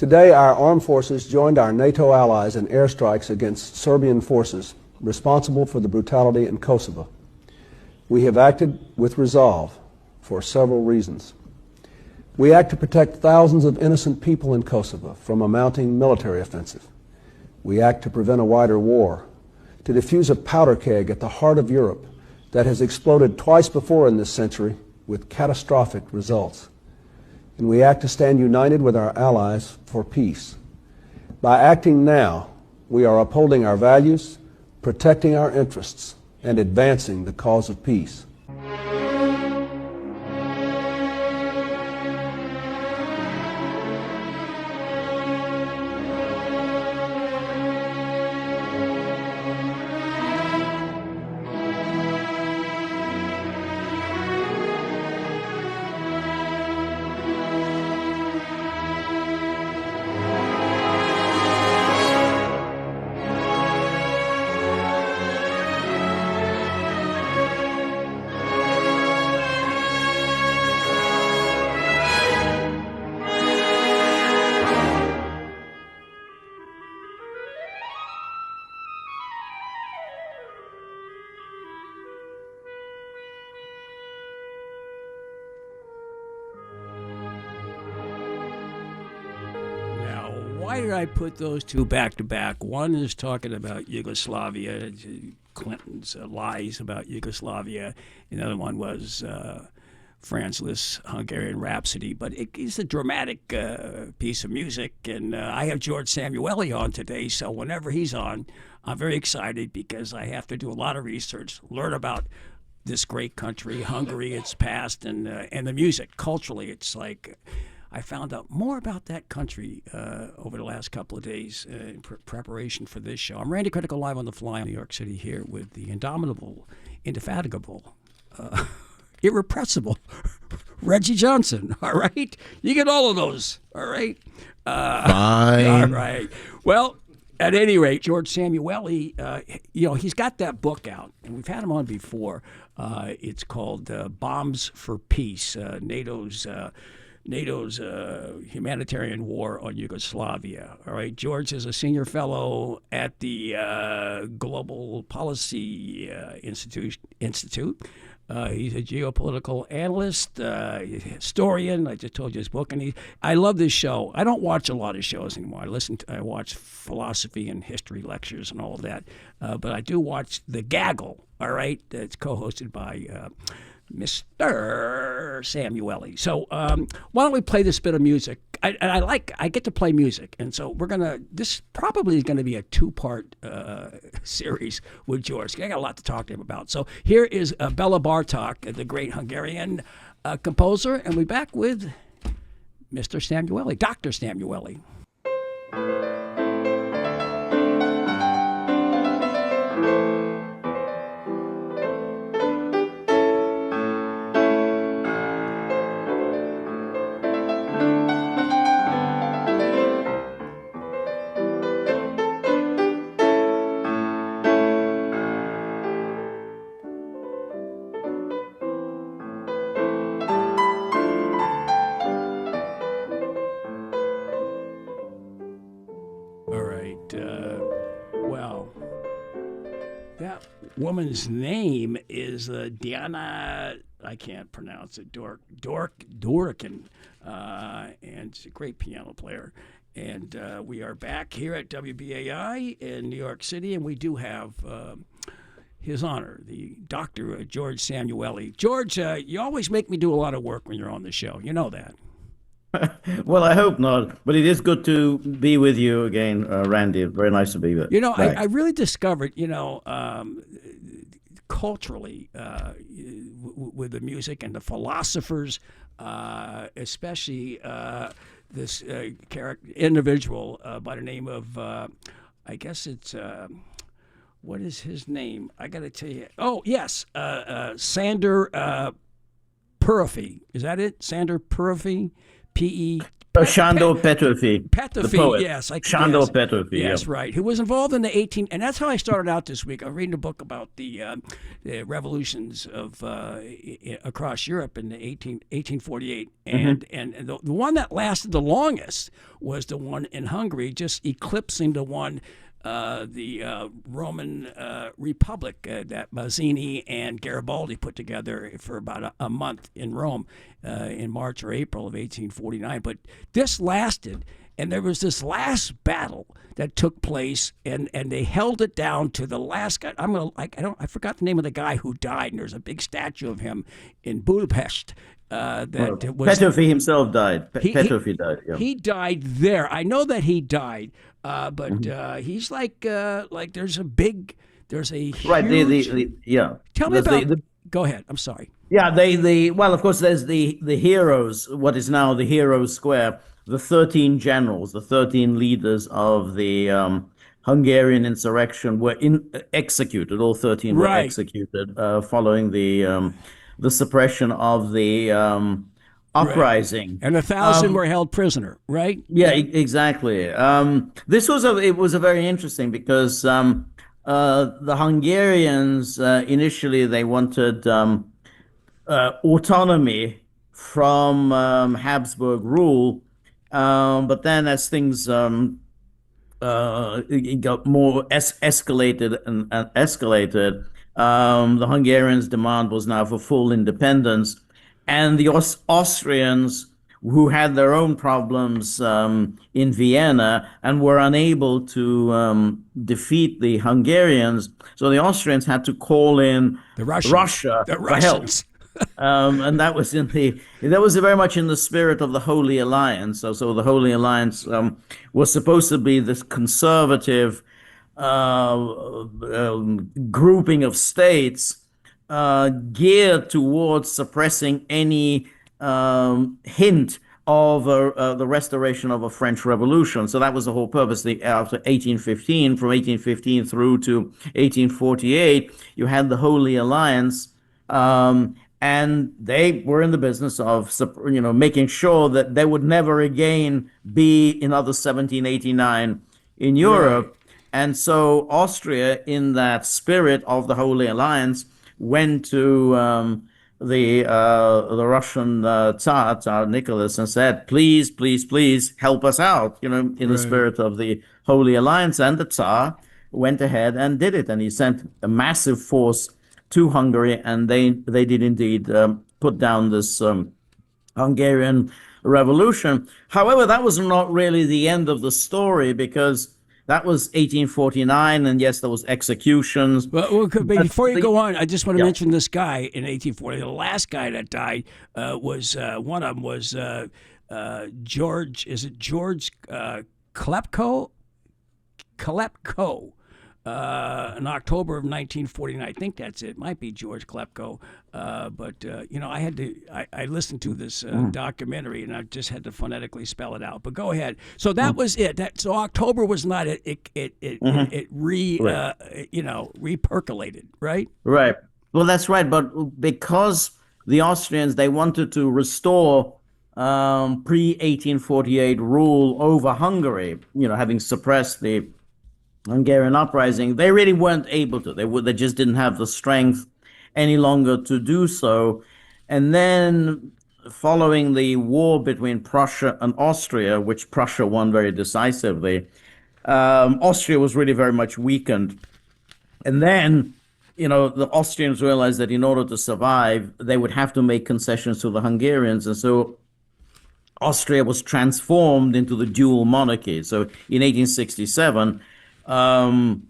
Today, our armed forces joined our NATO allies in airstrikes against Serbian forces responsible for the brutality in Kosovo. We have acted with resolve for several reasons. We act to protect thousands of innocent people in Kosovo from a mounting military offensive. We act to prevent a wider war, to defuse a powder keg at the heart of Europe that has exploded twice before in this century with catastrophic results. And we act to stand united with our allies for peace. By acting now, we are upholding our values, protecting our interests, and advancing the cause of peace. Why did I put those two back to back? One is talking about Yugoslavia, Clinton's lies about Yugoslavia. Another one was Franz Liszt's Hungarian Rhapsody. But it's a dramatic piece of music, and I have George Szamuely on today, so whenever he's on, I'm very excited because I have to do a lot of research, learn about this great country, Hungary, its past, and the music. Culturally, it's like I found out more about that country over the last couple of days in preparation for this show. I'm Randy Critical, live on the fly in New York City here with the indomitable, indefatigable, irrepressible Reggie Johnson. All right? You get all of those. All right? Fine. All right. Well, at any rate, George Szamuely, he's got that book out, and we've had him on before. It's called Bombs for Peace, NATO's humanitarian war on Yugoslavia. All right, George is a senior fellow at the Global Policy Institute. He's a geopolitical analyst, historian. I just told you his book, and I love this show. I don't watch a lot of shows anymore. I watch philosophy and history lectures and all of that, but I do watch The Gaggle. All right, it's co-hosted by Mr. Szamuely. So why don't we play this bit of music? I get to play music, and so this probably is gonna be a two-part series with George. I got a lot to talk to him about. So here is Bela Bartok, the great Hungarian composer, and we're back with Mr. Szamuely, Dr. Szamuely. That woman's name is Diana, I can't pronounce it, Dorican, and she's a great piano player. And we are back here at WBAI in New York City, and we do have His Honor, the Dr. George Szamuely. George, you always make me do a lot of work when you're on the show. You know that. Well, I hope not, but it is good to be with you again, Randy. Very nice to be with you. I really discovered, culturally, with the music and the philosophers, especially this individual by the name of, I guess it's, what is his name? I got to tell you. Oh, yes, Sander Purify. Is that it? Sander Purify? Shandor Petrofi, the Petrofi, poet. yes, Shandor Petrofi, yes, yeah. right. Who was involved in the 18, and that's how I started out this week. I'm reading a book about the revolutions of across Europe in the 1848, and the one that lasted the longest was the one in Hungary, just eclipsing the one. The Roman Republic that Mazzini and Garibaldi put together for about a month in Rome in March or April of 1849. But this lasted, and there was this last battle that took place, and they held it down to the last guy. I forgot the name of the guy who died, and there's a big statue of him in Budapest. Petrofi himself died. Petrofi died. Yeah. He died there. I know that he died, but he's like there's a huge. Right. Yeah. Tell me about. Go ahead. I'm sorry. Yeah. Well, of course, there's the heroes. What is now the Hero Square. The 13 generals, the 13 leaders of the Hungarian insurrection were executed. All 13 were executed following the suppression of the uprising, right. And 1,000 were held prisoner, right? Yeah, exactly. It was a very interesting because the Hungarians initially they wanted autonomy from Habsburg rule, but then as things it got more escalated and escalated. The Hungarians' demand was now for full independence, and the Austrians, who had their own problems in Vienna and were unable to defeat the Hungarians, so the Austrians had to call in Russia for help. And that was very much in the spirit of the Holy Alliance. So the Holy Alliance was supposed to be this conservative grouping of states geared towards suppressing any hint of the restoration of a French Revolution. So that was the whole purpose. After 1815, from 1815 through to 1848, you had the Holy Alliance, and they were in the business of making sure that there would never again be another 1789 in Europe. Right. And so Austria, in that spirit of the Holy Alliance, went to the Russian Tsar Nicholas and said, please, please, please help us out, in the spirit of the Holy Alliance. And the Tsar went ahead and did it. And he sent a massive force to Hungary, and they did indeed put down this Hungarian revolution. However, that was not really the end of the story, because that was 1849, and yes, there was executions. Well, before you go on, I just want to mention this guy in 1840. The last guy that died was one of them was George. Is it George Klepko? Klepko. In October of 1949, I think that's it. Might be George Klepko, but I listened to this documentary, and I just had to phonetically spell it out. But go ahead. So that was it. So October was not it. It re-percolated, right? Right. Well, that's right. But because the Austrians, they wanted to restore pre-1848 rule over Hungary, having suppressed the Hungarian uprising, they really weren't able to. They just didn't have the strength any longer to do so. And then, following the war between Prussia and Austria, which Prussia won very decisively, Austria was really very much weakened. And then, the Austrians realized that in order to survive, they would have to make concessions to the Hungarians. And so Austria was transformed into the dual monarchy. So in 1867,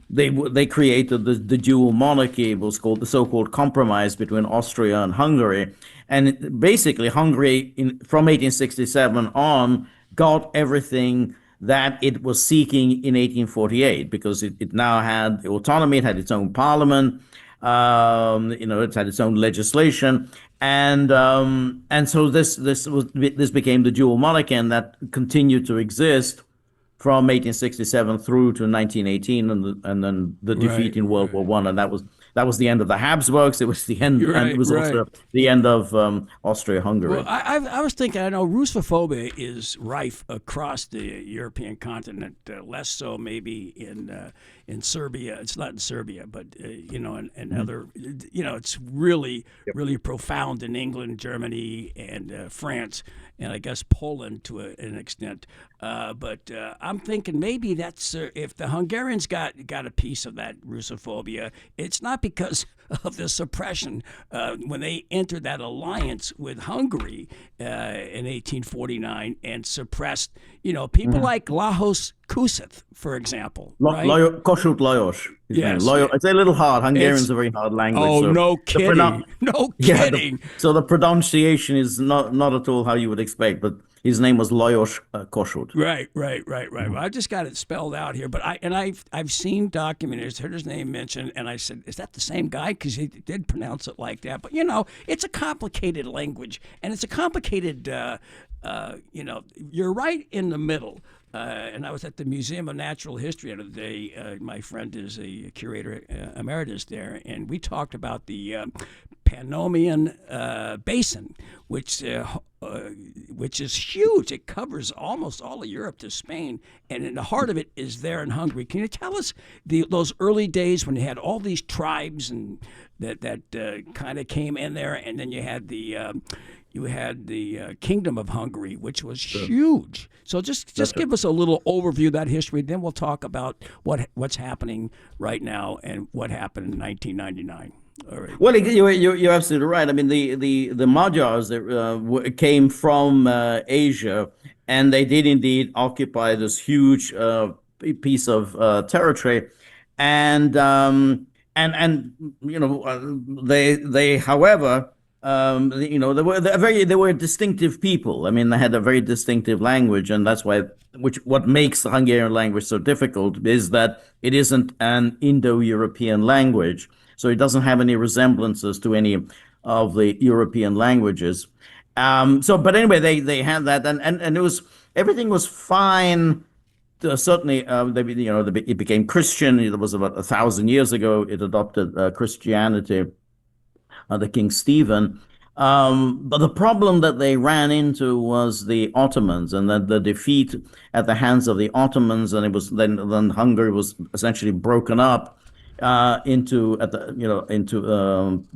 they created the dual monarchy. It was called the so-called compromise between Austria and Hungary. And basically, Hungary, from 1867 on, got everything that it was seeking in 1848, because it now had autonomy, it had its own parliament, it had its own legislation, and so this became the dual monarchy, and that continued to exist from 1867 through to 1918, and then the defeat in World War I, and that that was the end of the Habsburgs. It was the end, and it Right, was right. also the end of Austria-Hungary. Well, I was thinking, I know Russophobia is rife across the European continent, less so maybe in Serbia. It's not in Serbia, but and other, it's really really profound in England, Germany, and France, and I guess Poland to an extent. But I'm thinking maybe that's if the Hungarians got a piece of that Russophobia, it's not because of the suppression when they entered that alliance with Hungary in 1849 and suppressed, people like Lajos Kossuth, for example. Right? Kossuth Lajos. Yes. It's a little hard. Hungarian's a very hard language. Oh, so no kidding. No kidding. So the pronunciation is not at all how you would expect, but his name was Lajos Kossuth. Right. Well, I just got it spelled out here, but I've seen documentaries, heard his name mentioned, and I said, is that the same guy? Because he did pronounce it like that. But it's a complicated language, and it's a complicated. You're right in the middle. And I was at the Museum of Natural History the other day. My friend is a curator emeritus there, and we talked about the Pannonian Basin, which is huge. It covers almost all of Europe to Spain, and in the heart of it is there in Hungary. Can you tell us those early days when you had all these tribes and that kind of came in there, and then you had the Kingdom of Hungary, which was huge. So just give us a little overview of that history. Then we'll talk about what's happening right now and what happened in 1999. All right. Well, you're absolutely right. I mean, the Magyars came from Asia, and they did indeed occupy this huge piece of territory, and they however. They were a distinctive people. I mean, they had a very distinctive language, and that's what makes the Hungarian language so difficult is that it isn't an Indo-European language, so it doesn't have any resemblances to any of the European languages. But anyway, they had that, and it was everything was fine. Certainly, it became Christian. It was about 1,000 years ago. It adopted Christianity. The King Stephen. But the problem that they ran into was the Ottomans, and that the defeat at the hands of the Ottomans, and it was then Hungary was essentially broken up into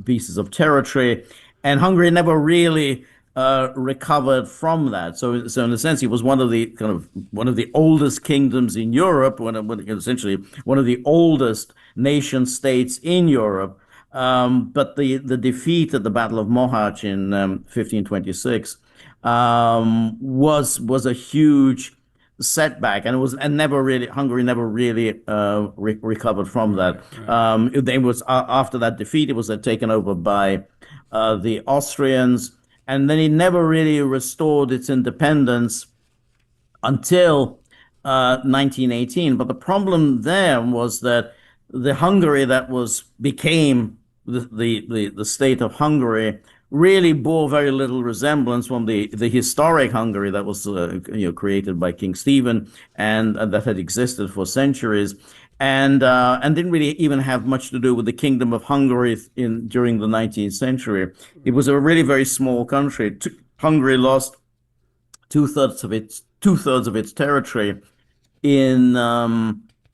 pieces of territory, and Hungary never really recovered from that. So in a sense, it was one of the oldest kingdoms in Europe, essentially one of the oldest nation states in Europe. But the defeat at the Battle of Mohacs in 1526 was a huge setback, and Hungary never really recovered from that. Right. After that defeat, it was taken over by the Austrians, and then it never really restored its independence until 1918. But the problem there was that the Hungary that became the state of Hungary really bore very little resemblance from the historic Hungary that was created by King Stephen and that had existed for centuries, and didn't really even have much to do with the Kingdom of Hungary during the 19th century. It was a really very small country. Hungary lost two-thirds of its territory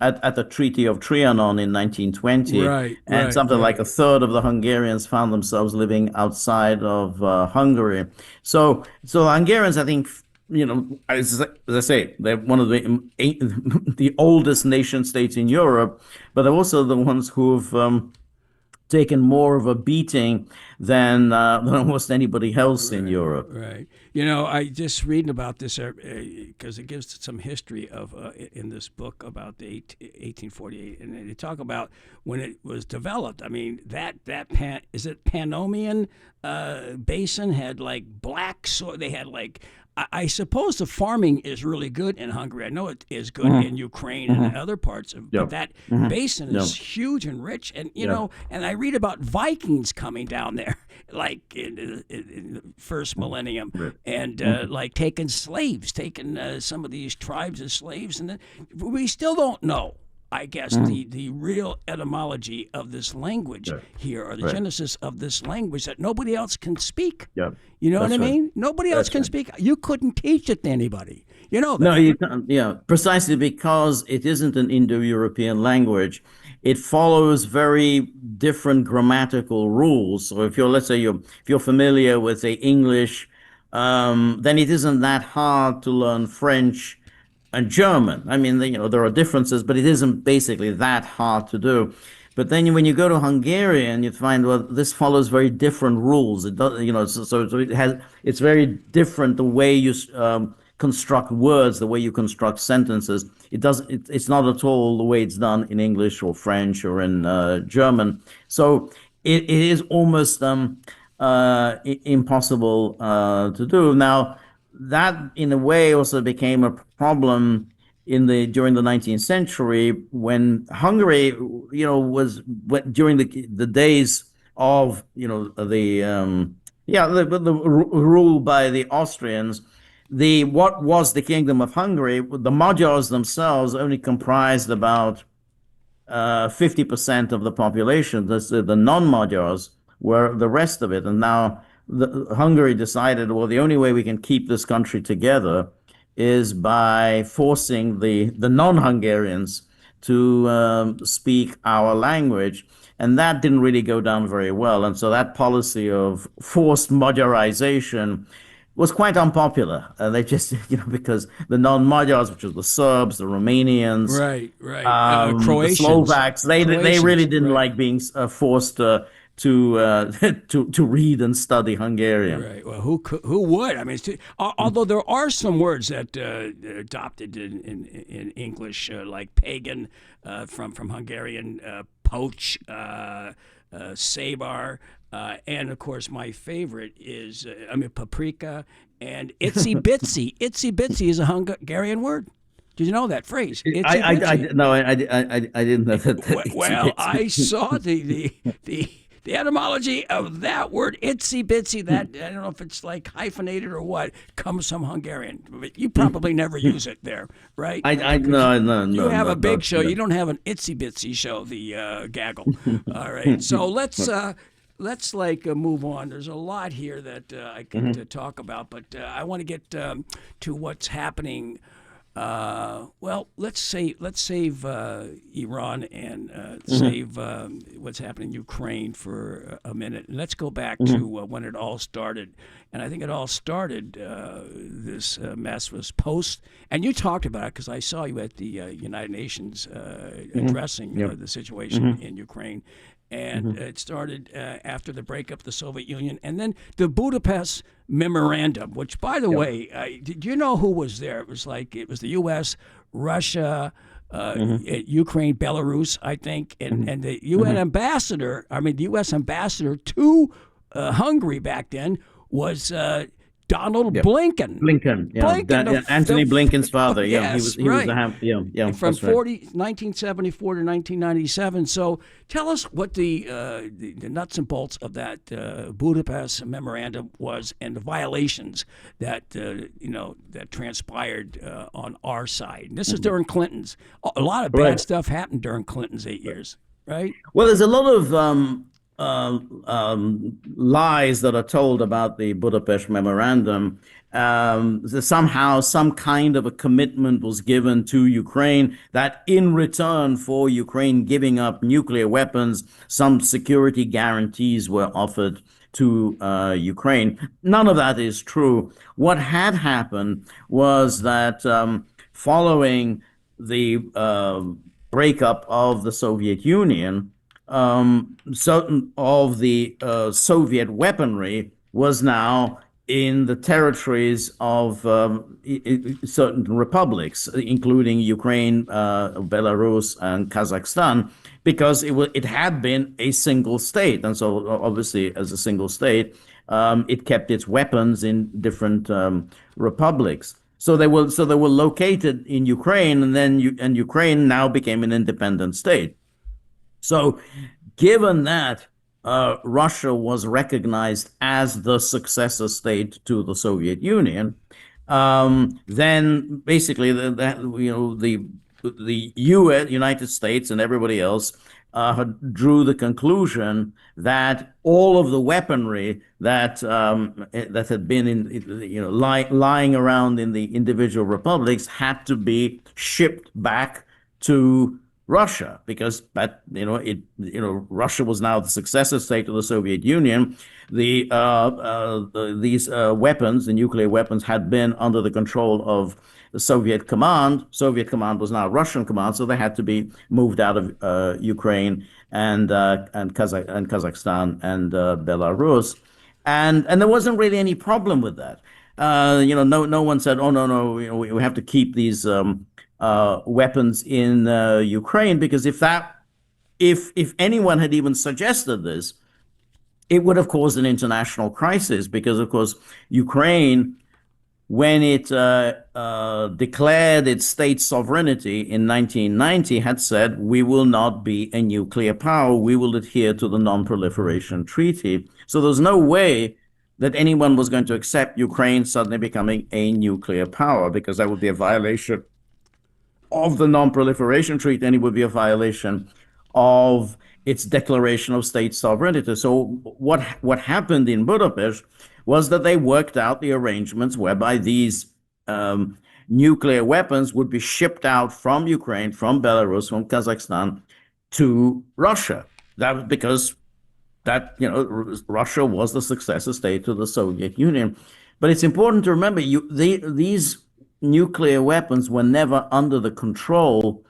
at the Treaty of Trianon in 1920, and something like a third of the Hungarians found themselves living outside of Hungary. So Hungarians, I think, as I say, they're one of the oldest nation states in Europe, but they're also the ones who've taken more of a beating than almost anybody else in Europe. Right. I just reading about this because it gives some history of in this book about the 1848, and they talk about when it was developed. I mean, is it Pannonian Basin had like black soil. They had like. I suppose the farming is really good in Hungary. I know it is good in Ukraine and other parts of, but that basin is huge and rich. And and I read about Vikings coming down there, like in the first millennium, and like taking some of these tribes as slaves, and we still don't know. I guess, the real etymology of this language here, or the genesis of this language that nobody else can speak. Yeah. You know what I That's right. mean? Nobody else can speak. You couldn't teach it to anybody. You know that. No, you can't. Yeah, precisely because it isn't an Indo-European language. It follows very different grammatical rules. So if you're, let's say, if you're familiar with, say, English, then it isn't that hard to learn French and German. I mean, there are differences, but it isn't basically that hard to do. But then when you go to Hungarian, you find, well, this follows very different rules. It does, so it's very different the way you construct words, the way you construct sentences. It's not at all the way it's done in English or French or in German. So it is almost impossible to do. Now, that in a way also became a problem during the 19th century when Hungary, was during the days of the rule by the Austrians. What was the Kingdom of Hungary? The Magyars themselves only comprised about 50% of the population. The non-Magyars were the rest of it, and now Hungary decided, well, the only way we can keep this country together is by forcing the non-Hungarians to speak our language. And that didn't really go down very well. And so that policy of forced Magyarization was quite unpopular. They just, because the non-Magyars, which are the Serbs, the Romanians, Croatians, the Slovaks, they really didn't like being forced to read and study Hungarian. Right. Well, who would? I mean, although there are some words that adopted in English, like pagan from Hungarian, poach, sabar, and of course my favorite is paprika and itsy bitsy. Itsy bitsy is a Hungarian word. Did you know that phrase? I didn't know that. Well, I saw the etymology of that word, itsy bitsy, that, I don't know if it's like hyphenated or what, comes from Hungarian. But you probably never use it there, right? No. You have a big show. You don't have an itsy bitsy show, the gaggle. All right. So let's move on. There's a lot here that I could talk about, but I want to get to what's happening. Well, let's save Iran and save what's happening in Ukraine for a minute, and let's go back to when it all started. And I think it all started. This mess was post, and you talked about it because I saw you at the United Nations addressing the situation in Ukraine. And it started after the breakup of the Soviet Union, and then the Budapest Memorandum, which, by the way, did you know who was there? It was the U.S., Russia, Ukraine, Belarus, I think, and the UN ambassador. I mean, the U.S. ambassador to Hungary back then was Donald Blinken. Antony Blinken's father. Yes, he was from 1974 to 1997. So tell us what the nuts and bolts of that Budapest Memorandum was, and the violations that that transpired on our side. And this is during Clinton's. A lot of bad stuff happened during Clinton's 8 years, right? Well, there's a lot of lies that are told about the Budapest Memorandum. Somehow some kind of a commitment was given to Ukraine that in return for Ukraine giving up nuclear weapons, some security guarantees were offered to Ukraine. None of that is true. What had happened was that following the breakup of the Soviet Union, certain of the Soviet weaponry was now in the territories of certain republics, including Ukraine, Belarus, and Kazakhstan, because it had been a single state. And so obviously, as a single state, it kept its weapons in different republics. So they were located in Ukraine, and Ukraine now became an independent state. So given that Russia was recognized as the successor state to the Soviet Union, then basically the the U.S., United States, and everybody else drew the conclusion that all of the weaponry that that had been lying around in the individual republics had to be shipped back to Russia, because Russia was now the successor state of the Soviet Union. These weapons, the nuclear weapons, had been under the control of the Soviet command. Soviet command was now Russian command, so they had to be moved out of Ukraine and Kazakhstan and Belarus, and there wasn't really any problem with that. No one said, "Oh no, we have to keep these weapons in Ukraine," because if anyone had even suggested this, it would have caused an international crisis, because, of course, Ukraine, when it declared its state sovereignty in 1990, had said, "We will not be a nuclear power. We will adhere to the Non-Proliferation Treaty." So there's no way that anyone was going to accept Ukraine suddenly becoming a nuclear power, because that would be a violation of the Non-Proliferation Treaty, and it would be a violation of its declaration of state sovereignty. So what happened in Budapest was that they worked out the arrangements whereby these nuclear weapons would be shipped out from Ukraine, from Belarus, from Kazakhstan to Russia. That was because Russia was the successor state to the Soviet Union. But it's important to remember, these nuclear weapons were never under the control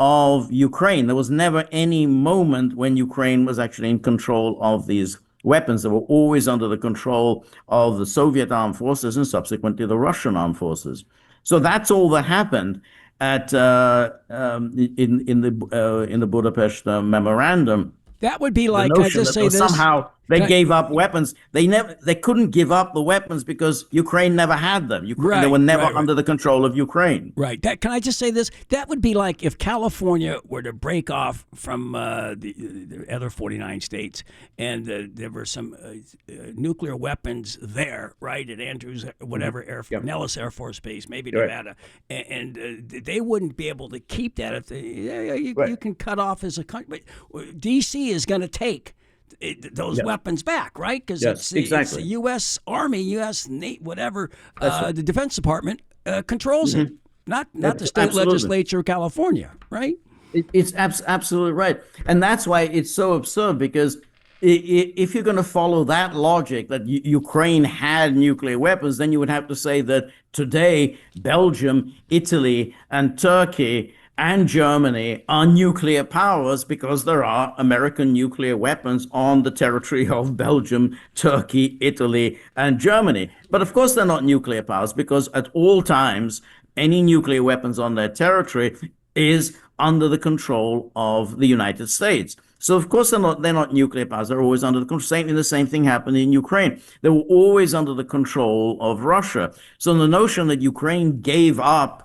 of Ukraine. There was never any moment when Ukraine was actually in control of these weapons. They were always under the control of the Soviet armed forces and subsequently the Russian armed forces. So that's all that happened at in the Budapest Memorandum. That would be like, I just say this. Somehow they gave up weapons. They couldn't give up the weapons because Ukraine never had them. They were never under the control of Ukraine. Right. Can I just say this? That would be like if California were to break off from the other 49 states, and there were some nuclear weapons there, right, at Andrews, whatever, Nellis Air Force Base, maybe Nevada, and they wouldn't be able to keep that. If you can cut off as a country. But D.C. is going to take those weapons back, right? Because it's the U.S. Army, U.S. Navy, whatever, the Defense Department controls it, not the state legislature of California, right? It's absolutely right. And that's why it's so absurd, because if you're going to follow that logic that Ukraine had nuclear weapons, then you would have to say that today Belgium, Italy, and Turkey and Germany are nuclear powers because there are American nuclear weapons on the territory of Belgium, Turkey, Italy, and Germany. But of course they're not nuclear powers, because at all times, any nuclear weapons on their territory is under the control of the United States. So of course they're not nuclear powers. They're always under the control. The same thing happened in Ukraine. They were always under the control of Russia. So the notion that Ukraine gave up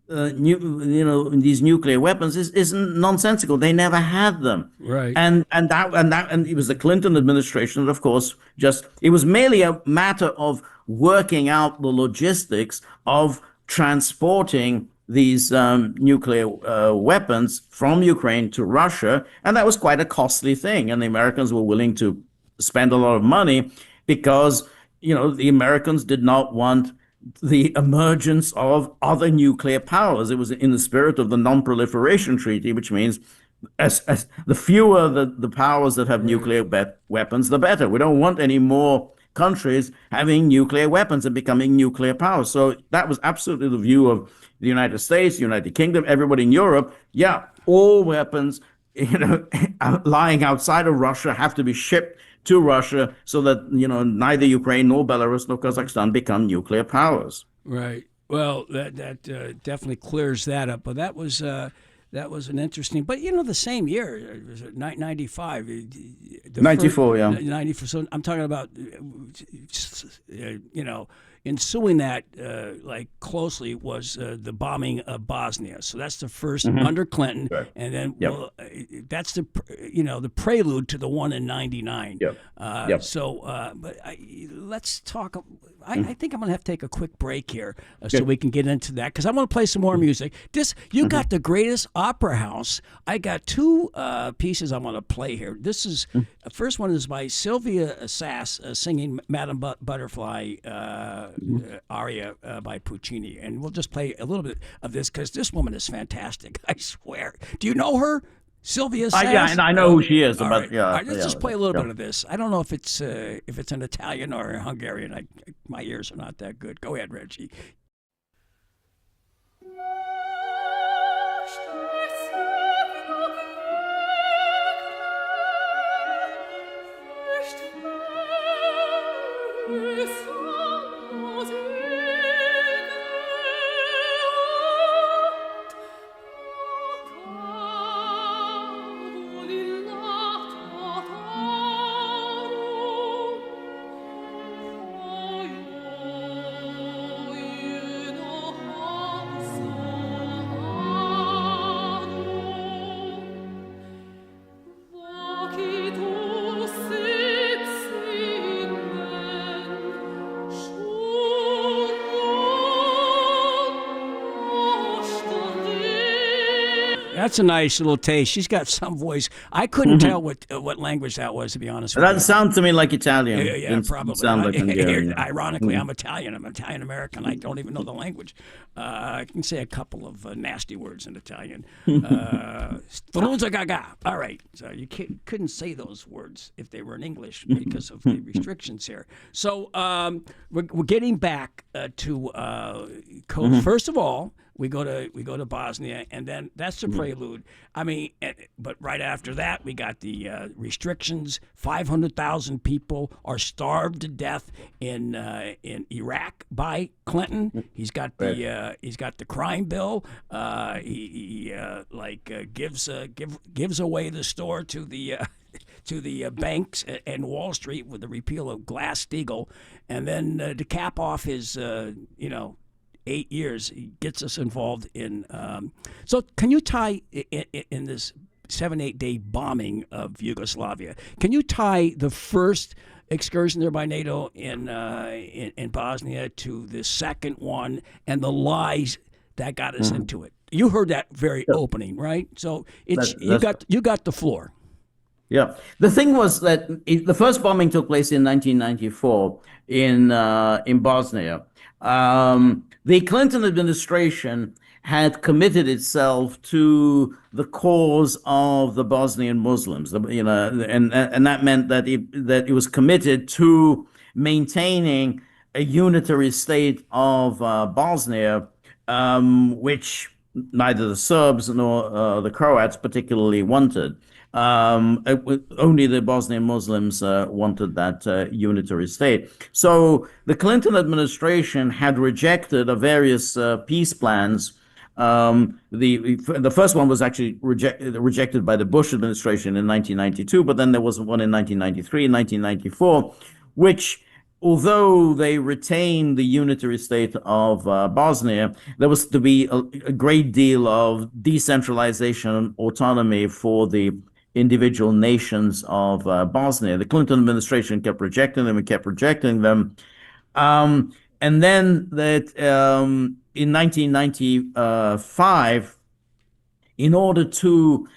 these nuclear weapons is nonsensical. They never had them, right? And it was the Clinton administration that, of course, it was merely a matter of working out the logistics of transporting these nuclear weapons from Ukraine to Russia, and that was quite a costly thing. And the Americans were willing to spend a lot of money because the Americans did not want the emergence of other nuclear powers. It was in the spirit of the Non-Proliferation Treaty, which means as the fewer the powers that have nuclear weapons, the better. We don't want any more countries having nuclear weapons and becoming nuclear powers. So that was absolutely the view of the United States, United Kingdom, everybody in Europe. Yeah, all weapons lying outside of Russia have to be shipped to Russia so that neither Ukraine nor Belarus nor Kazakhstan become nuclear powers. Right. Well, that definitely clears that up. But that was an interesting. But the same year, was it 95? 94, yeah. 94. So I'm talking about ensuing that closely was the bombing of Bosnia. So that's the first under Clinton, right. And then that's the prelude to the one in '99. Yep. So, but let's talk. I think I'm going to have to take a quick break here so we can get into that, because I want to play some more music. You got the greatest opera house. I got two pieces I want to play here. This is first one is by Sylvia Sass singing Madame Butterfly aria by Puccini, and we'll just play a little bit of this because this woman is fantastic. I swear. Do you know her? Sylvia Sass? Yeah, and I know who she is. All But right. yeah, All right, let's yeah, just play a little bit of this. I don't know if it's an Italian or Hungarian. My ears are not that good. Go ahead, Reggie. That's a nice little taste. She's got some voice. I couldn't tell what language that was, to be honest with you. that sounds to me like Italian. Yeah, Didn't probably. sound like Hungarian. Ironically, I'm Italian. I'm Italian American. I don't even know the language. I can say a couple of nasty words in Italian. Strunza gaga. All right. So you couldn't say those words if they were in English because of the restrictions here. So we're getting back to first of all. We go to Bosnia, and then that's the prelude. I mean, but right after that, we got the restrictions. 500,000 people are starved to death in Iraq by Clinton. He's got the crime bill. He gives away the store to the banks and Wall Street with the repeal of Glass-Steagall, and then to cap off his 8 years, he gets us involved in. So, can you tie in this 7-8 day bombing of Yugoslavia? Can you tie the first excursion there by NATO in Bosnia to the second one and the lies that got us into it? You heard that very opening, right? So you got the floor. Yeah. The thing was that the first bombing took place in 1994 in Bosnia. The Clinton administration had committed itself to the cause of the Bosnian Muslims, and that meant that it was committed to maintaining a unitary state of Bosnia, which neither the Serbs nor the Croats particularly wanted. Only the Bosnian Muslims wanted that unitary state. So the Clinton administration had rejected various peace plans. The first one was actually rejected by the Bush administration in 1992, but then there was one in 1993 and 1994, which, although they retained the unitary state of Bosnia, there was to be a great deal of decentralization and autonomy for the individual nations of Bosnia. The Clinton administration kept rejecting them and kept rejecting them. And then that in 1995, in order to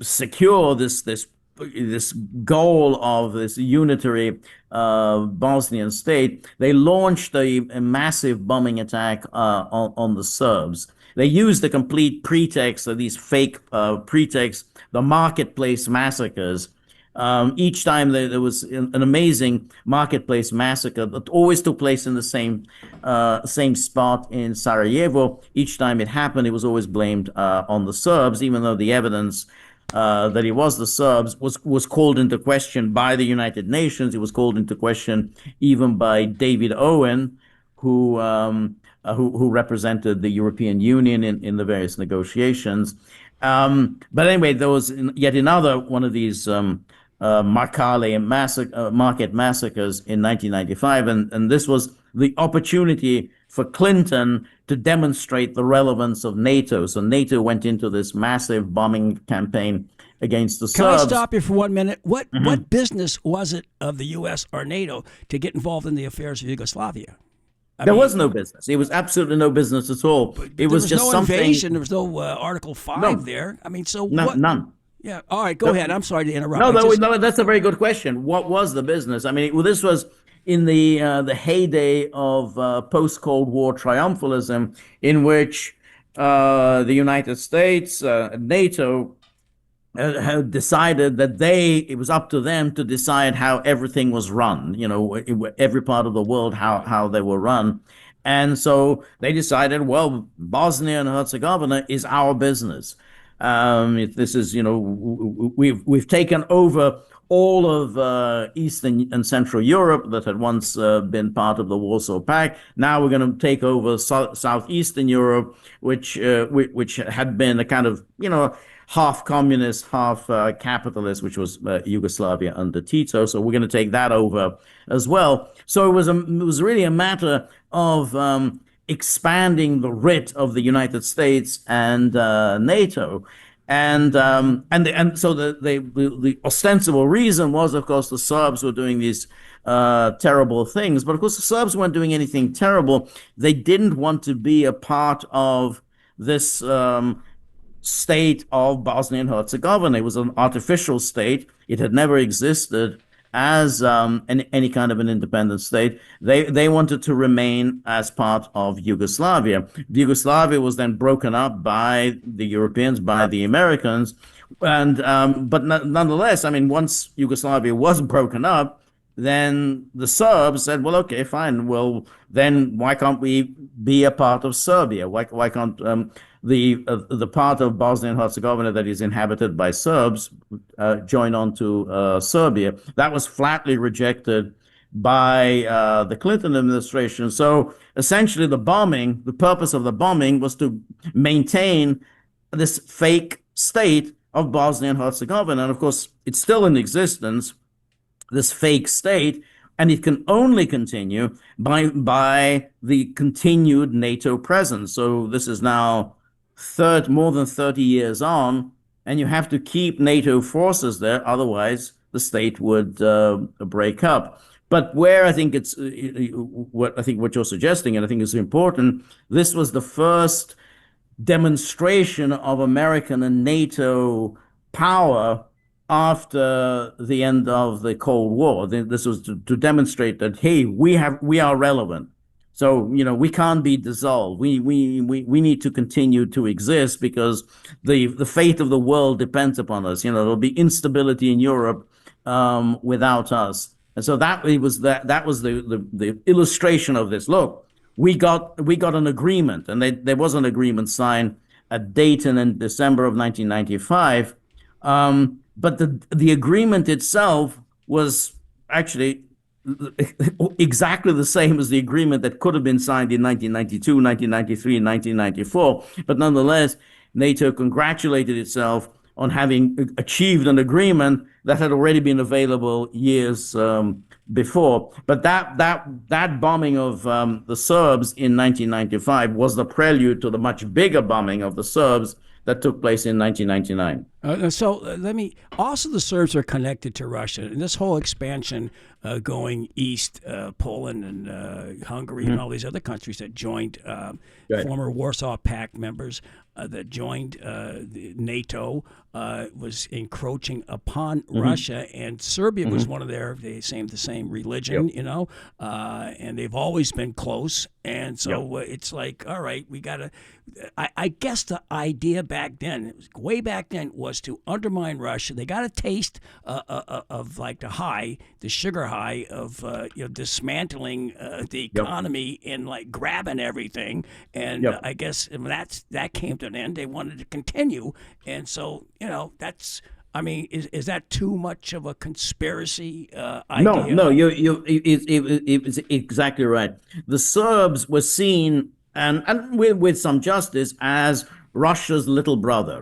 secure this goal of this unitary Bosnian state, they launched a massive bombing attack on the Serbs. They used the complete pretext of these fake pretexts, the marketplace massacres. Each time there was an amazing marketplace massacre that always took place in the same spot in Sarajevo. Each time it happened, it was always blamed on the Serbs, even though the evidence that it was the Serbs was called into question by the United Nations. It was called into question even by David Owen, who represented the European Union in the various negotiations. But anyway, there was yet another one of these Market massacres in 1995, and this was the opportunity for Clinton to demonstrate the relevance of NATO. So NATO went into this massive bombing campaign against the Can I Serbs. stop you for 1 minute? What business was it of the U.S. or NATO to get involved in the affairs of Yugoslavia? There was no business. It was absolutely no business at all. It was just no something. invasion. There was no Article 5 there. I mean, so what? None. Yeah. All right. Go ahead. I'm sorry to interrupt. No, that's a very good question. What was the business? I mean, this was in the heyday of post-Cold War triumphalism, in which the United States, NATO, had decided that it was up to them to decide how everything was run, every part of the world, how they were run. And so they decided, well, Bosnia and Herzegovina is our business. This is, we've taken over all of Eastern and Central Europe that had once been part of the Warsaw Pact. Now we're going to take over Southeastern Europe, which had been a kind of, half communist, half capitalist, which was Yugoslavia under Tito. So we're going to take that over as well. So it was really a matter of expanding the writ of the United States and NATO. And so the ostensible reason was, of course, the Serbs were doing these terrible things. But of course, the Serbs weren't doing anything terrible. They didn't want to be a part of this state of Bosnia and Herzegovina. It was an artificial state. It had never existed as any kind of an independent state. They wanted to remain as part of Yugoslavia. Yugoslavia was then broken up by the Europeans, by the Americans, and but nonetheless, I mean, once Yugoslavia was broken up, then the Serbs said, well, okay, fine. Well, then why can't we be a part of Serbia? Why can't the part of Bosnia and Herzegovina that is inhabited by Serbs join on to Serbia? That was flatly rejected by the Clinton administration. So essentially the purpose of the bombing was to maintain this fake state of Bosnia and Herzegovina. And of course, it's still in existence, this fake state, and it can only continue by the continued NATO presence. So this is now more than 30 years on, and you have to keep NATO forces there, otherwise the state would break up. But where I think what you're suggesting, and I think is important, this was the first demonstration of American and NATO power after the end of the Cold War. This was to demonstrate that, hey, we are relevant. So, we can't be dissolved. We need to continue to exist because the fate of the world depends upon us. There'll be instability in Europe without us. And so that was the illustration of this. Look, we got an agreement, and there was an agreement signed at Dayton in December of 1995. But the agreement itself was actually exactly the same as the agreement that could have been signed in 1992, 1993, and 1994. But nonetheless, NATO congratulated itself on having achieved an agreement that had already been available years before. But that bombing of the Serbs in 1995 was the prelude to the much bigger bombing of the Serbs that took place in 1999. Also the Serbs are connected to Russia, and this whole expansion going east, Poland and Hungary and all these other countries that joined, former Warsaw Pact members that joined NATO, was encroaching upon Russia, and Serbia was one of the same religion, and they've always been close. And so it's like, all right, we got to, I guess the idea back then, way back then, was to undermine Russia. They got a taste of like the sugar high of dismantling the economy and like grabbing everything. And I guess that came to an end. They wanted to continue. And so, that's, I mean, is that too much of a conspiracy idea? No, it's exactly right. The Serbs were seen, and with some justice, as Russia's little brother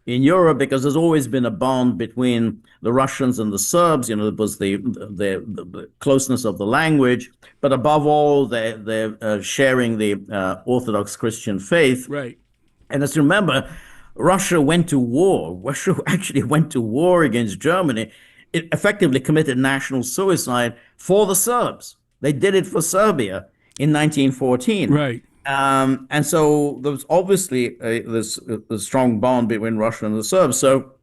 in Europe, because there's always been a bond between the Russians and the Serbs. It was the closeness of the language, but above all, they're sharing the Orthodox Christian faith. Right. And let's remember, Russia went to war. Russia actually went to war against Germany. It effectively committed national suicide for the Serbs. They did it for Serbia in 1914. Right. And so there was obviously a strong bond between Russia and the Serbs. So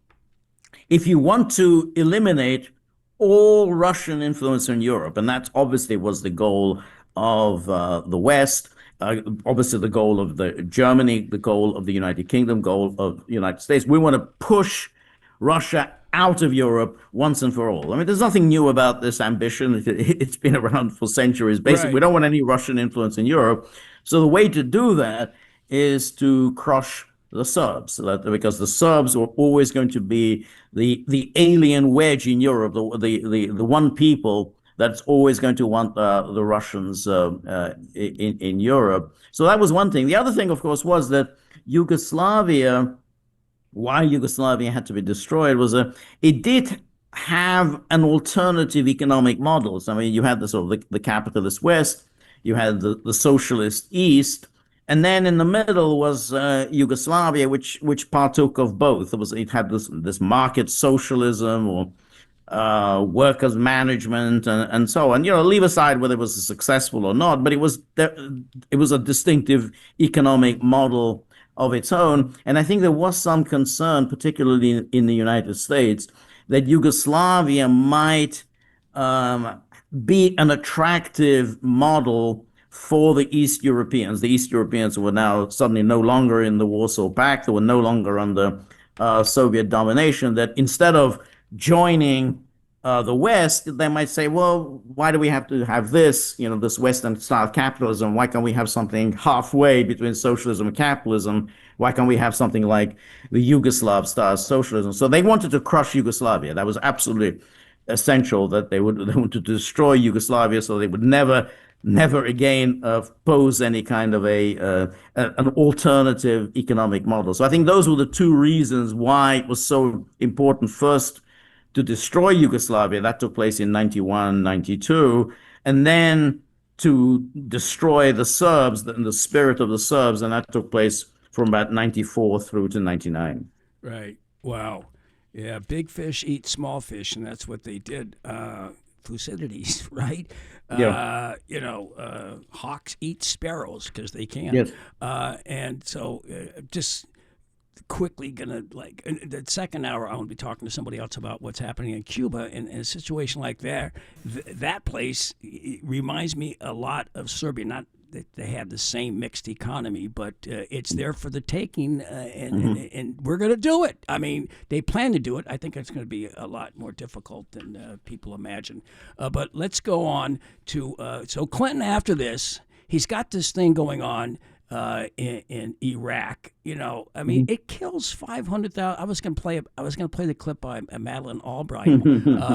if you want to eliminate all Russian influence in Europe, and that obviously was the goal of the West, obviously the goal of Germany, the goal of the United Kingdom, goal of the United States. We want to push Russia out of Europe once and for all. I mean, there's nothing new about this ambition. It's been around for centuries. Basically, Right. we don't want any Russian influence in Europe. So the way to do that is to crush the Serbs, because the Serbs were always going to be the alien wedge in Europe, the one people that's always going to want the Russians in Europe. So that was one thing. The other thing, of course, was that Yugoslavia, why Yugoslavia had to be destroyed, was it did have an alternative economic model. So, I mean, you had the sort of the capitalist West, you had the socialist East, and then in the middle was Yugoslavia, which partook of both. It had this market socialism or workers' management and so on. You know, leave aside whether it was successful or not, but it was a distinctive economic model of its own. And I think there was some concern, particularly in the United States, that Yugoslavia might be an attractive model for the East Europeans. The East Europeans were now suddenly no longer in the Warsaw Pact. They were no longer under Soviet domination. That instead of joining the West, they might say, well, why do we have to have this, you know, this Western style capitalism? Why can't we have something halfway between socialism and capitalism? Why can't we have something like the Yugoslav style socialism? So they wanted to crush Yugoslavia. That was absolutely essential, that they wanted to destroy Yugoslavia so they would never again pose any kind of an alternative economic model. So I think those were the two reasons why it was so important first to destroy Yugoslavia. That took place in 91, 92, and then to destroy the Serbs, the spirit of the Serbs, and that took place from about 94 through to 99. Right. Wow. Yeah, big fish eat small fish, and that's what they did. Thucydides, right? Yeah. Hawks eat sparrows because they can. Yes. And so just quickly gonna, like, in the second hour, I want to be talking to somebody else about what's happening in Cuba. In a situation like that place reminds me a lot of Serbia. Not that they have the same mixed economy, but it's there for the taking, and we're going to do it. I mean, they plan to do it. I think it's going to be a lot more difficult than people imagine. But let's go on to so Clinton. After this, he's got this thing going on in Iraq. You know, I mean, it kills 500,000. I was going to play the clip by Madeleine Albright,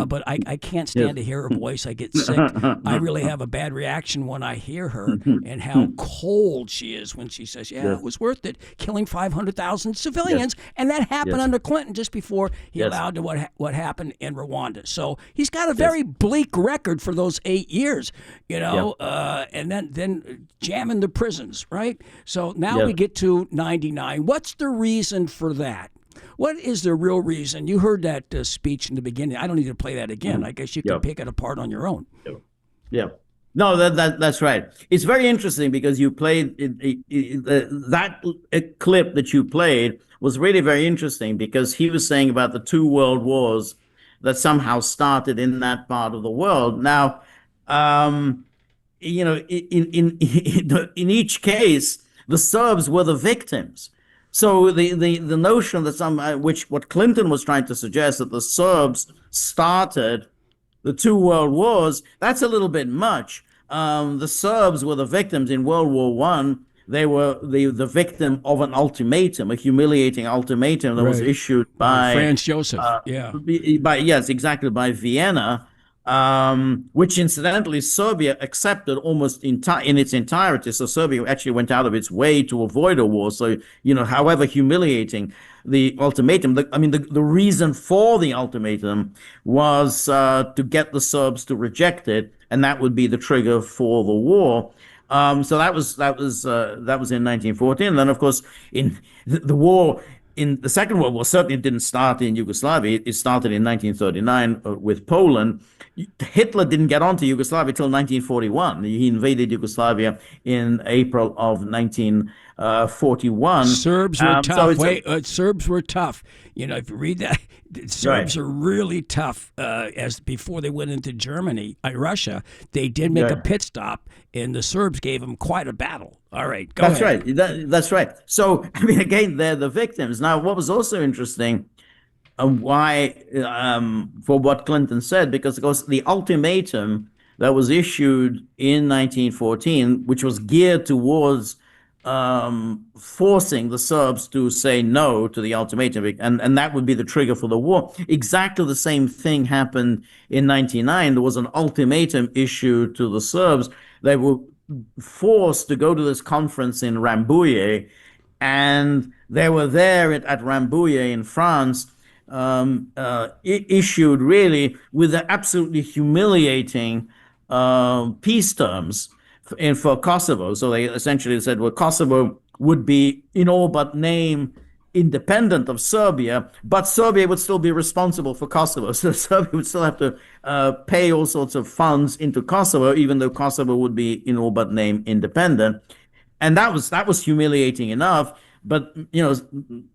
but I can't stand to hear her voice. I get sick. I really have a bad reaction when I hear her, and how cold she is when she says, "Yeah, it was worth it, killing 500,000 civilians," and that happened under Clinton just before he allowed to what happened in Rwanda. So he's got a very bleak record for those 8 years, you know, and then jamming the prisons, right? So now we get to 99. What's the reason for that? What is the real reason? You heard that speech in the beginning. I don't need to play that again. I guess you can pick it apart on your own. Yeah. No, that's right. It's very interesting because you played that clip that you played was really very interesting because he was saying about the two world wars that somehow started in that part of the world. Now, you know, in each case, the Serbs were the victims. So the notion that what Clinton was trying to suggest, that the Serbs started the two world wars, that's a little bit much. The Serbs were the victims in World War One. They were the victim of an ultimatum, a humiliating ultimatum that was issued by Franz Joseph. By Vienna. Which incidentally Serbia accepted almost in its entirety. So Serbia actually went out of its way to avoid a war. So, you know, however humiliating the ultimatum, the reason for the ultimatum was to get the Serbs to reject it, and that would be the trigger for the war. So that was in 1914. And then, of course, in the war in the Second World War, certainly it didn't start in Yugoslavia. It started in 1939 with Poland. Hitler didn't get onto Yugoslavia till 1941. He invaded Yugoslavia in April of 1941. Serbs were tough. Serbs were tough. You know, if you read that, Serbs are really tough. As before they went into Germany, Russia, they did make a pit stop, and the Serbs gave them quite a battle. All right, go ahead. Right. That's right. So, I mean, again, they're the victims. Now, what was also interesting, why, for what Clinton said, because of course the ultimatum that was issued in 1914, which was geared towards forcing the Serbs to say no to the ultimatum, and that would be the trigger for the war. Exactly the same thing happened in 1999. There was an ultimatum issued to the Serbs. They were forced to go to this conference in Rambouillet, and they were there at Rambouillet in France, issued really with the absolutely humiliating peace terms for Kosovo. So they essentially said, well, Kosovo would be in all but name independent of Serbia, but Serbia would still be responsible for Kosovo. So Serbia would still have to pay all sorts of funds into Kosovo, even though Kosovo would be in all but name independent. And that was humiliating enough. But, you know,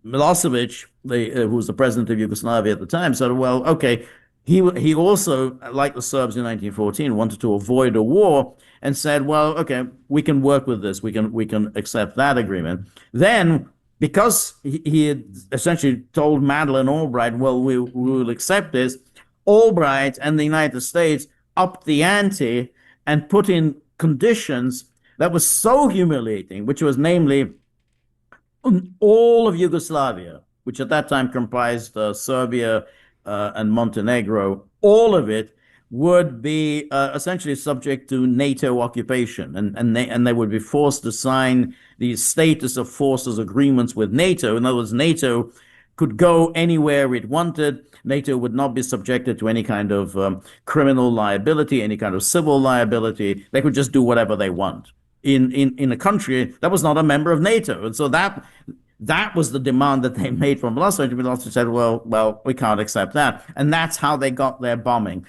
Milosevic, who was the president of Yugoslavia at the time, said, well, okay, he also, like the Serbs in 1914, wanted to avoid a war and said, well, okay, we can work with this. We can accept that agreement. Then, because he had essentially told Madeleine Albright, well, we will accept this, Albright and the United States upped the ante and put in conditions that was so humiliating, which was namely all of Yugoslavia, which at that time comprised Serbia and Montenegro, all of it would be essentially subject to NATO occupation, and they would be forced to sign the status of forces agreements with NATO. In other words, NATO could go anywhere it wanted. NATO would not be subjected to any kind of criminal liability, any kind of civil liability. They could just do whatever they want in a country that was not a member of NATO. And so that was the demand that they made from Milosevic. Milosevic said, well, we can't accept that. And that's how they got their bombing.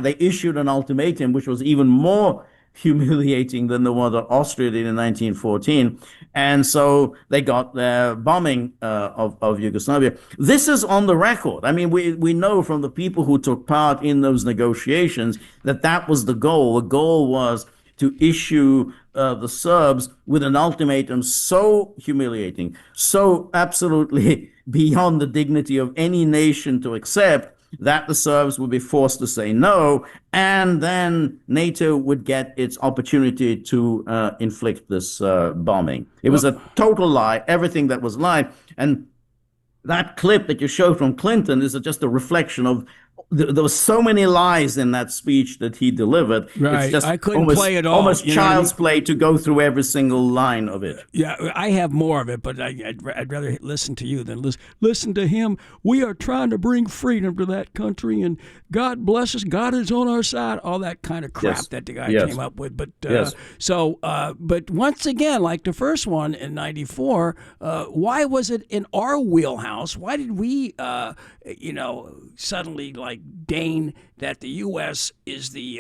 They issued an ultimatum, which was even more humiliating than the one that Austria did in 1914. And so they got their bombing of Yugoslavia. This is on the record. I mean, we know from the people who took part in those negotiations that was the goal. The goal was to issue the Serbs with an ultimatum so humiliating, so absolutely beyond the dignity of any nation to accept, that the Serbs would be forced to say no, and then NATO would get its opportunity to inflict this bombing. It was a total lie, everything that was lie. And that clip that you showed from Clinton is just a reflection of there were so many lies in that speech that he delivered. Right. It's just I couldn't play it all. Almost child's play to go through every single line of it. Yeah, I have more of it, but I'd rather listen to you than listen to him. We are trying to bring freedom to that country, and God bless us. God is on our side. All that kind of crap that the guy came up with. But but once again, like the first one in '94, why was it in our wheelhouse? Why did we, suddenly deign that the U.S. is the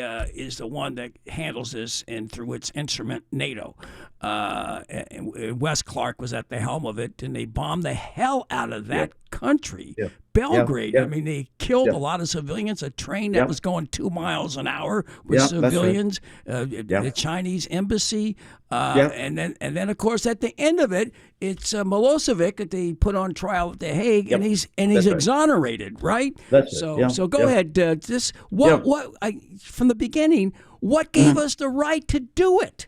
one that handles this, and through its instrument NATO. And Wes Clark was at the helm of it, and they bombed the hell out of that country. Belgrade. I mean, they killed a lot of civilians. A train that was going 2 miles an hour with civilians. The Chinese embassy, and then of course at the end of it, it's Milosevic that they put on trial at The Hague, and he's exonerated, right? So go ahead. From the beginning, what gave us the right to do it?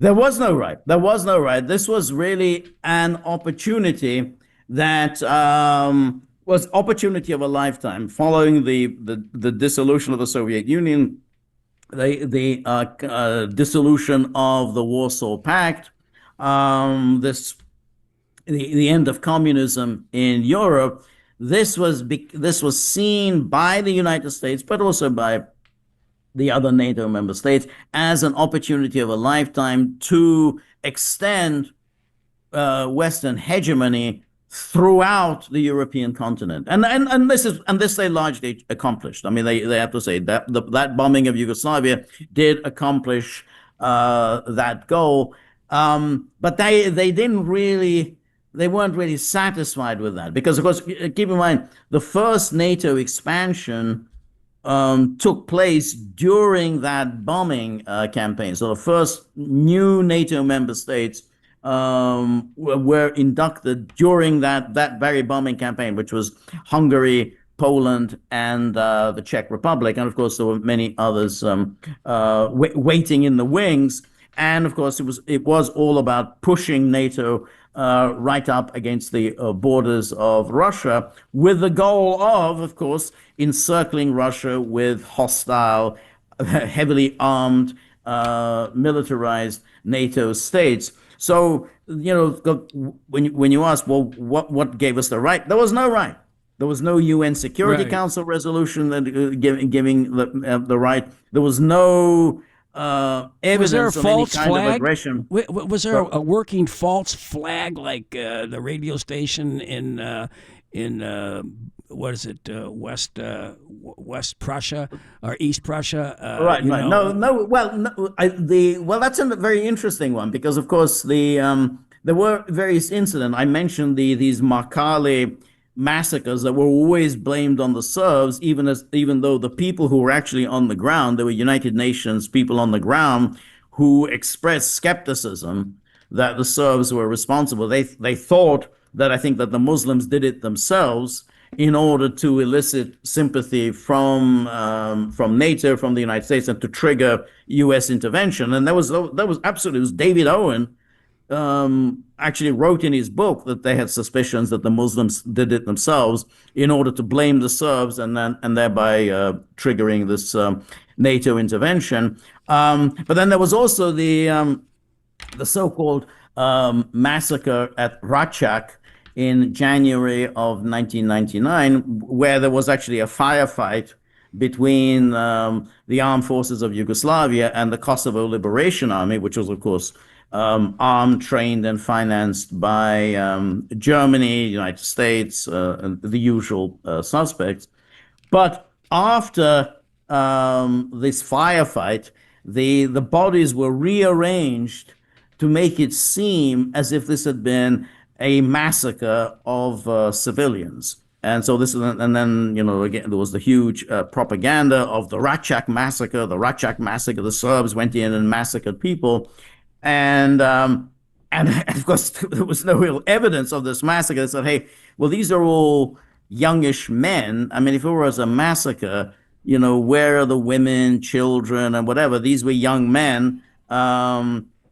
There was no right. There was no right. This was really an opportunity that was opportunity of a lifetime. Following the dissolution of the Soviet Union, the dissolution of the Warsaw Pact, the end of communism in Europe. This was seen by the United States, but also by the other NATO member states, as an opportunity of a lifetime to extend Western hegemony throughout the European continent, and this they largely accomplished. I mean, they have to say that that bombing of Yugoslavia did accomplish that goal, but they didn't really. They weren't really satisfied with that because, of course, keep in mind the first NATO expansion took place during that bombing campaign. So the first new NATO member states were inducted during that very bombing campaign, which was Hungary, Poland, and the Czech Republic. And of course, there were many others waiting in the wings. And of course, it was all about pushing NATO right up against the borders of Russia, with the goal of course, encircling Russia with hostile, heavily armed, militarized NATO states. So, when you ask, well, what gave us the right? There was no right. There was no UN Security Council resolution that giving the right. There was no evidence of any kind of aggression. Was there a working false flag like the radio station in what is it, West Prussia or East Prussia? Right. No. Well, that's a very interesting one because, of course, there were various incidents. I mentioned these Markale massacres that were always blamed on the Serbs, even though the people who were actually on the ground, there were United Nations people on the ground who expressed skepticism that the Serbs were responsible. They thought that I think that the Muslims did it themselves in order to elicit sympathy from NATO, from the United States, and to trigger U.S. intervention. And that was absolutely, it was David Owen actually wrote in his book that they had suspicions that the Muslims did it themselves in order to blame the Serbs and thereby triggering this NATO intervention. But then there was also the so-called massacre at Račak in January of 1999, where there was actually a firefight between the armed forces of Yugoslavia and the Kosovo Liberation Army, which was, of course, armed, trained, and financed by Germany, United States, and the usual suspects. But after this firefight, the bodies were rearranged to make it seem as if this had been a massacre of civilians. And so and then, again, there was the huge propaganda of the Račak massacre. The Račak massacre, the Serbs went in and massacred people. And of course, there was no real evidence of this massacre. They said, hey, well, these are all youngish men. I mean, if it was a massacre, where are the women, children, and whatever? These were young men.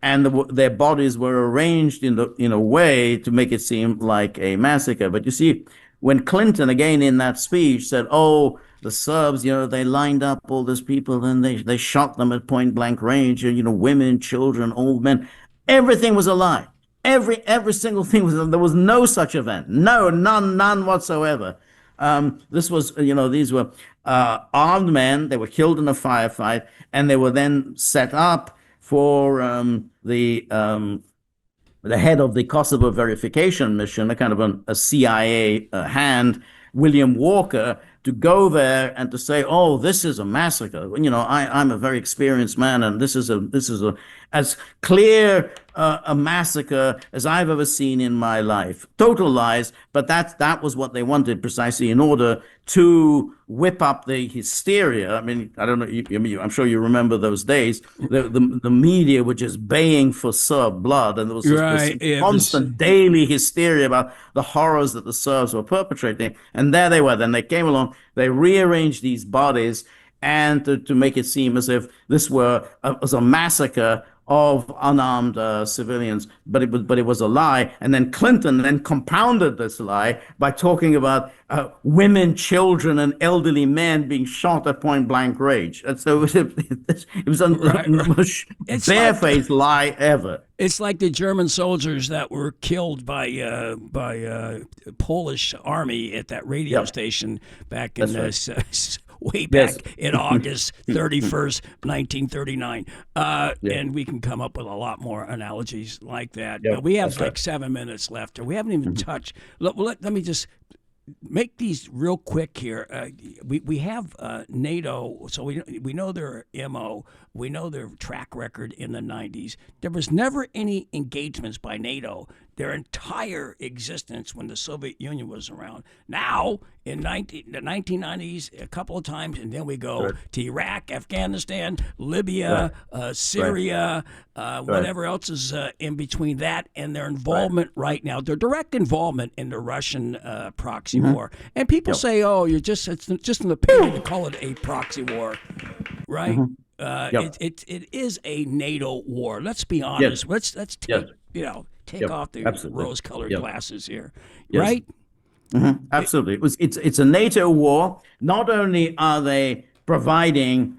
And their bodies were arranged in a way to make it seem like a massacre. But you see, when Clinton, again in that speech, said, oh, the Serbs, they lined up all these people and they shot them at point blank range, women, children, old men. Everything was a lie. Every single thing there was no such event. No, none whatsoever. This was, these were armed men. They were killed in a firefight, and they were then set up for the head of the Kosovo verification mission, a kind of a CIA hand, William Walker, to go there and to say, "Oh, this is a massacre." I'm a very experienced man, and this is as clear a massacre as I've ever seen in my life. Total lies, but that was what they wanted precisely in order to whip up the hysteria. I mean, I don't know. I'm sure you remember those days. The media were just baying for Serb blood, and there was this constant daily hysteria about the horrors that the Serbs were perpetrating. And there they were. Then they came along. They rearranged these bodies, and to make it seem as if this was a massacre of unarmed civilians, but it was a lie. And then Clinton then compounded this lie by talking about women, children, and elderly men being shot at point blank range. And so it was the most barefaced lie ever. It's like the German soldiers that were killed by Polish army at that radio station back in way back Yes. in August 31st, 1939. And we can come up with a lot more analogies like that. Yeah, We have that's like right. 7 minutes left, and we haven't even touched. Let me just make these real quick here. We have NATO, so we know their MO, we know their track record in the 90s. There was never any engagements by NATO their entire existence when the Soviet Union was around. Now, in the 1990s, a couple of times, and then we go to Iraq, Afghanistan, Libya, Syria, whatever else is in between that, and their involvement right now, their direct involvement in the Russian proxy war. And people say, "Oh, it's just an opinion to call it a proxy war," right? It is a NATO war. Let's be honest. Let's take take off the rose-colored glasses here, right? Absolutely. It's a NATO war. Not only are they providing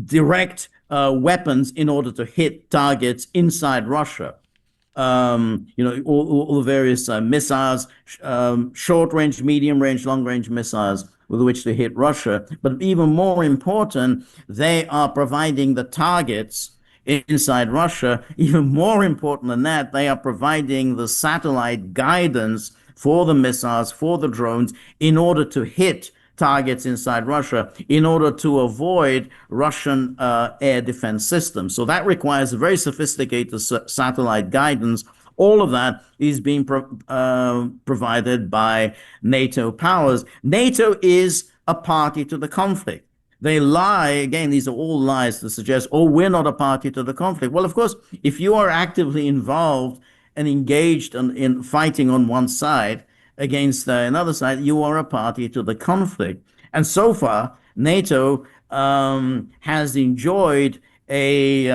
direct weapons in order to hit targets inside Russia, all the various missiles, short-range, medium-range, long-range missiles with which to hit Russia. But even more important, they are providing the targets inside Russia. Even more important than that, they are providing the satellite guidance for the missiles, for the drones, in order to hit targets inside Russia, in order to avoid Russian air defense systems. So that requires a very sophisticated satellite guidance. All of that is being provided by NATO powers. NATO is a party to the conflict. They lie, again, these are all lies to suggest, oh, we're not a party to the conflict. Well, of course, if you are actively involved and engaged in fighting on one side against another side, you are a party to the conflict. And so far, NATO has enjoyed a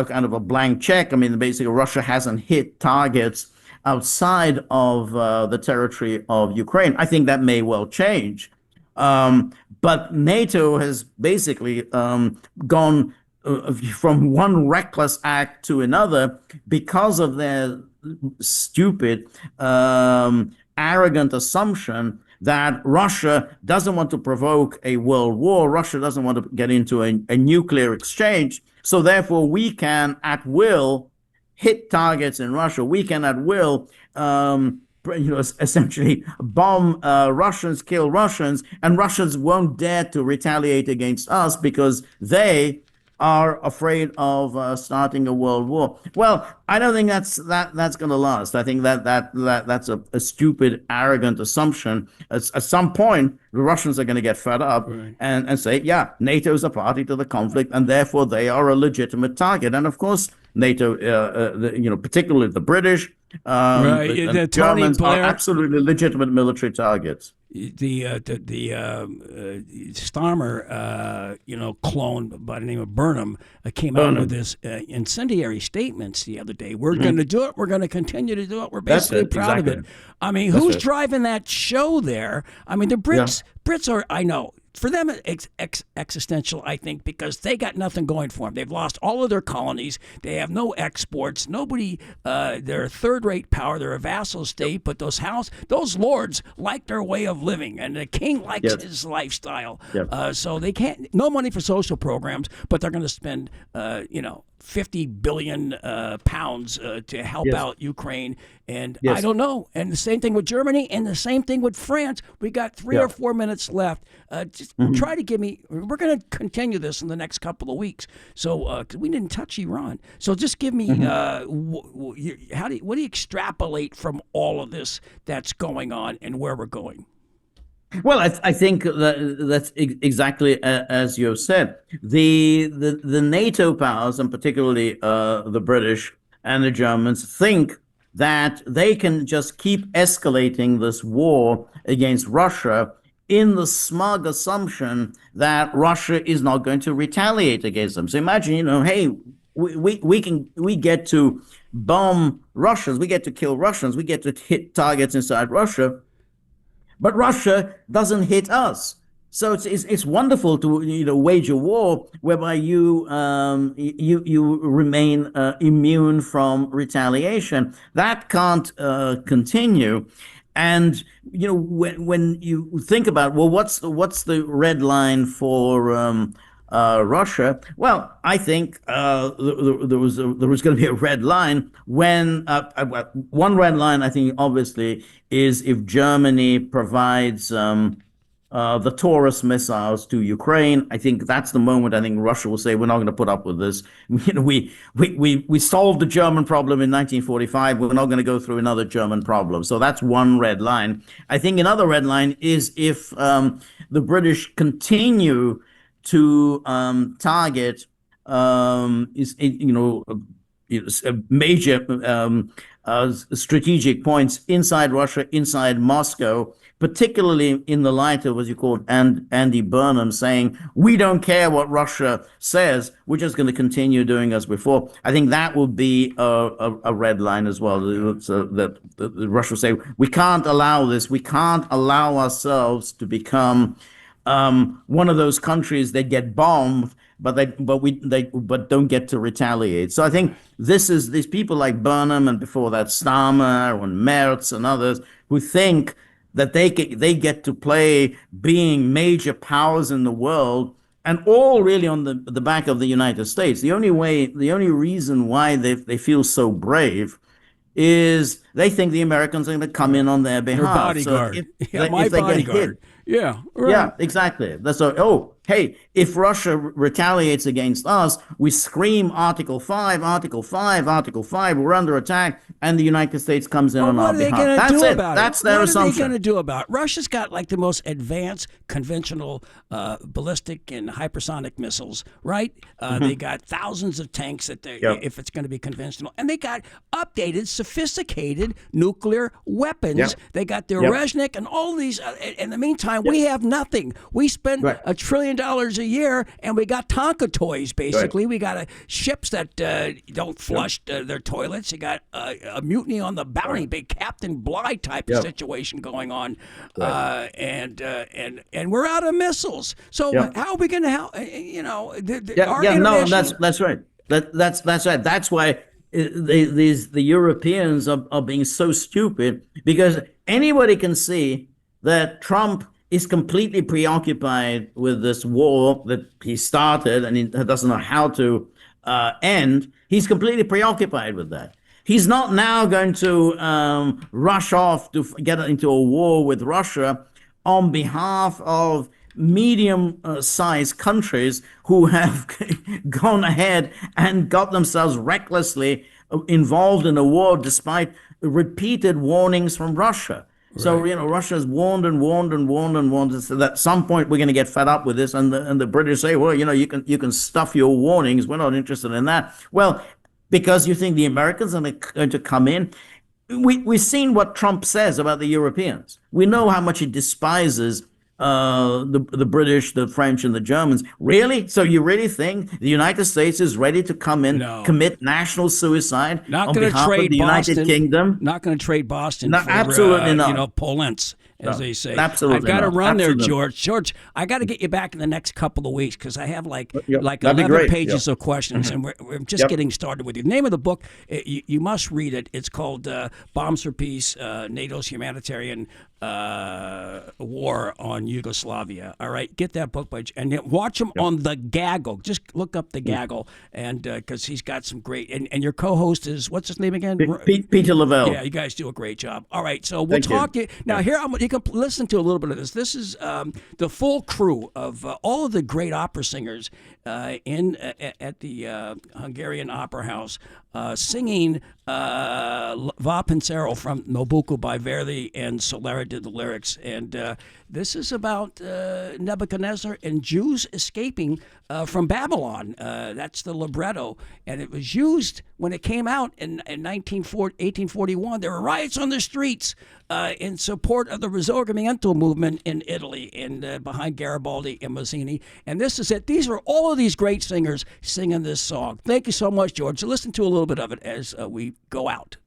kind of a blank check. I mean, basically, Russia hasn't hit targets outside of the territory of Ukraine. I think that may well change. But NATO has basically gone from one reckless act to another because of their stupid, arrogant assumption that Russia doesn't want to provoke a world war. Russia doesn't want to get into a nuclear exchange. So therefore, we can at will hit targets in Russia. We can at will essentially bomb Russians, kill Russians, and Russians won't dare to retaliate against us because they are afraid of starting a world war. Well, I don't think that's going to last. I think that's a stupid, arrogant assumption. At some point, the Russians are going to get fed up and say, yeah, NATO is a party to the conflict, and therefore they are a legitimate target. And of course, NATO, particularly the British, the Germans are absolutely legitimate military targets. The Starmer, clone by the name of Burnham, came out with this incendiary statements the other day. We're going to do it. We're going to continue to do it. We're basically proud of it. I mean, who's driving that show there? I mean, the Brits are, I know. For them, it's existential, I think, because they got nothing going for them. They've lost all of their colonies. They have no exports. Nobody, they're a third-rate power. They're a vassal state, but those lords like their way of living, and the king likes his lifestyle. So they can't, no money for social programs, but they're going to spend, 50 billion pounds to help out Ukraine. And I don't know. And the same thing with Germany and the same thing with France. We got 3 or 4 minutes left. Just try to give me, we're going to continue this in the next couple of weeks. So, 'cause we didn't touch Iran. So just give me, what do you extrapolate from all of this that's going on and where we're going? Well, I think that's exactly as you have said. The NATO powers, and particularly the British and the Germans, think that they can just keep escalating this war against Russia in the smug assumption that Russia is not going to retaliate against them. So imagine, hey, we get to bomb Russians, we get to kill Russians, we get to hit targets inside Russia. But Russia doesn't hit us. So it's wonderful to wage a war whereby you remain immune from retaliation. That can't continue. And when you think about, well, what's the red line for Russia? Well, I think there was going to be a red line when one red line, I think, obviously, is if Germany provides the Taurus missiles to Ukraine. I think that's the moment I think Russia will say, we're not going to put up with this. We solved the German problem in 1945. We're not going to go through another German problem. So that's one red line. I think another red line is if the British continue to target major strategic points inside Russia, inside Moscow, particularly in the light of, as you called, Andy Burnham saying, we don't care what Russia says, we're just going to continue doing as before. I think that will be a red line as well. So that Russia will say, we can't allow this. We can't allow ourselves to become one of those countries that get bombed, but don't get to retaliate. So I think these people like Burnham and before that Starmer and Merz and others who think that they get to play being major powers in the world, and all really on the back of the United States. The only reason why they feel so brave is they think the Americans are going to come in on their behalf. Their bodyguard. So my bodyguard. Yeah, right. Yeah, exactly. That's hey, if Russia retaliates against us, we scream Article 5, Article 5, Article 5, we're under attack, and the United States comes in on our behalf. That's it. That's their assumption. What are they going to do about it? Russia's got like the most advanced conventional ballistic and hypersonic missiles, right? They got thousands of tanks if it's going to be conventional. And they got updated, sophisticated nuclear weapons. They got their Reznik and all these. In the meantime, we have nothing. We spend $1 trillion a year, and we got Tonka toys, basically. We got ships that don't flush their toilets. You got a mutiny on the Bounty, big Captain Bligh type of situation going on. And we're out of missiles. So how are we going to help? That's right. That's right. That's why the Europeans are being so stupid, because anybody can see that Trump is completely preoccupied with this war that he started and he doesn't know how to end. He's completely preoccupied with that. He's not now going to rush off to get into a war with Russia on behalf of medium-sized countries who have gone ahead and got themselves recklessly involved in a war despite repeated warnings from Russia. So, Russia's warned and warned and warned and warned. So that at some point we're going to get fed up with this, and the British say, well, you can stuff your warnings. We're not interested in that. Well, because you think the Americans are going to come in. We've seen what Trump says about the Europeans. We know how much he despises the British, the French, and the Germans. Really? So you really think the United States is ready to come in, commit national suicide on behalf of the United Kingdom? Not going to trade Boston for absolutely not. Polents, as they say. Absolutely, I've got to run there, Absolutely. George. George, I got to get you back in the next couple of weeks because I have like That'd be 11 great. pages of questions, and we're just getting started with you. The name of the book, you must read it. It's called Bombs for Peace, NATO's Humanitarian War on Yugoslavia. All right, get that book, and watch him on the Gaggle. Just look up the Gaggle, and because he's got some great. And your co-host is, what's his name again? Peter Lavelle. Yeah, you guys do a great job. All right, so we'll talk to you now. Here, you can listen to a little bit of this. This is the full crew of all of the great opera singers at the Hungarian Opera House singing Va Pensero from Nabucco by Verdi, and Solera did the lyrics. And this is about Nebuchadnezzar and Jews escaping from Babylon. That's the libretto. And it was used when it came out in 1841. There were riots on the streets in support of the Risorgimento movement in Italy, and behind Garibaldi and Mazzini. And this is it. These are all of these great singers singing this song. Thank you so much, George. So listen to a little bit of it as we go out.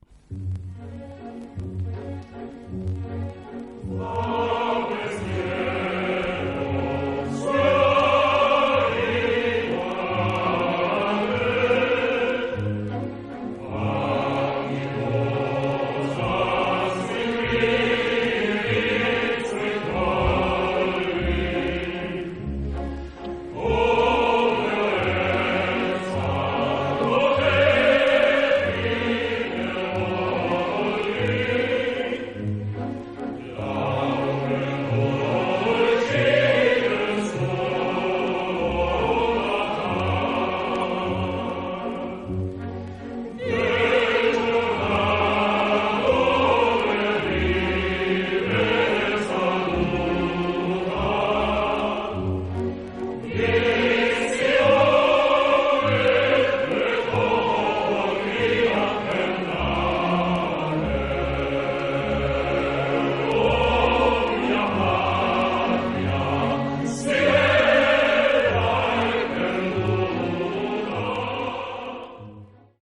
Yeah.